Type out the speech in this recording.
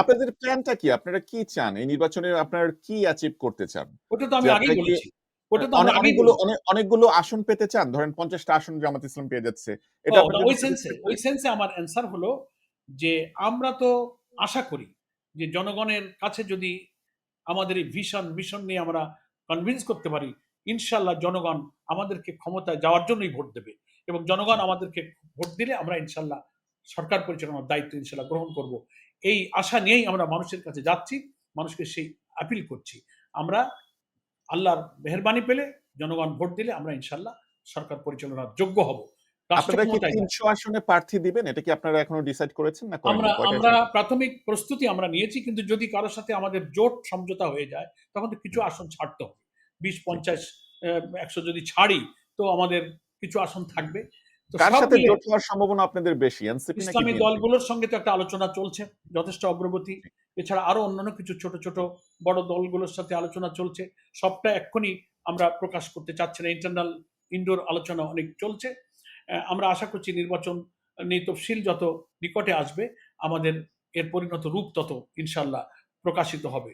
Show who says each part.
Speaker 1: আপনাদের প্ল্যানটা কি? আপনারা কি চান? এই নির্বাচনে আপনারা কি অ্যাচিভ করতে চান?
Speaker 2: ওটা তো
Speaker 1: যে
Speaker 2: আমি আগেই
Speaker 1: আপনারা কি
Speaker 2: বলেছি। ওটা তো আমরা আগেই
Speaker 1: অনেকগুলো
Speaker 2: বলেছি।
Speaker 1: অনেকগুলো আসন পেতে চান? ধরেন ৫০ টা আসন জামাত ইসলাম পেয়ে যাচ্ছে। এটা আপনার জন্য
Speaker 2: ওই
Speaker 1: স্যাটিসফ্যাক্টরি?
Speaker 2: সেন্সে আমার অ্যান্সার হলো যে আমরা তো আশা করি যে জনগণের কাছে যদি আমাদের এই মিশন নিয়ে আমরা কনভিন্স করতে পারি, ইনশাল্লাহ জনগণ আমাদেরকে ক্ষমতায় যাওয়ার জন্যই ভোট দেবে এবং জনগণ আমাদেরকে ভোট দিলে আমরা ইনশাল্লাহ সরকার পরিচালনার দায়িত্ব ইনশাল্লাহ গ্রহণ করব। এই আশা নিয়েই আমরা মানুষের কাছে যাচ্ছি, মানুষকে সেই আপিল করছি। আমরা আল্লাহর মেহেরবানি পেলে, জনগণ ভোট দিলে আমরা ইনশাল্লাহ সরকার পরিচালনার যোগ্য হব, রাষ্ট্র
Speaker 1: আপনারা কি
Speaker 2: ক্ষমতায় যাব।
Speaker 1: ৩০০ আসনে প্রার্থী দিবেন? এটা কি আপনারা এখনো ডিসাইড করেছেন না
Speaker 2: আমরা
Speaker 1: করেননি? কয়টা
Speaker 2: আমরা
Speaker 1: আসন?
Speaker 2: প্রাথমিক প্রস্তুতি আমরা নিয়েছি, কিন্তু যদি কারোর সাথে আমাদের জোট সমঝোতা হয়ে যায় তখন তো কিছু
Speaker 1: হুম,
Speaker 2: আসন ছাড়তে হবে। ২০,
Speaker 1: ঠিক।
Speaker 2: ৫০, ১০০ যদি ছাড়ি তো আমাদের কিছু আসন থাকবে। তো
Speaker 1: কার
Speaker 2: সব
Speaker 1: সাথে
Speaker 2: মিলে
Speaker 1: জোট হওয়ার সম্ভাবনা আপনাদের বেশি? এনসিপি নাকি
Speaker 2: ইসলামী
Speaker 1: বিএনপি?
Speaker 2: দলগুলোর সঙ্গে তো একটা আলোচনা চলছে, যথেষ্ট অগ্রগতি। এছাড়া আরো অন্যান্য কিছু ছোট ছোট বড় দলগুলোর সাথে আলোচনা চলছে। সবটা এক্ষুনি আমরা প্রকাশ করতে চাচ্ছি না, ইন্টারনাল ইনডোর আলোচনা অনেক চলছে। আমরা আশা করছি নির্বাচন নিয়ে তফসিল যত নিকটে আসবে আমাদের এর পরিণত রূপ তত ইনশাল্লাহ প্রকাশিত হবে।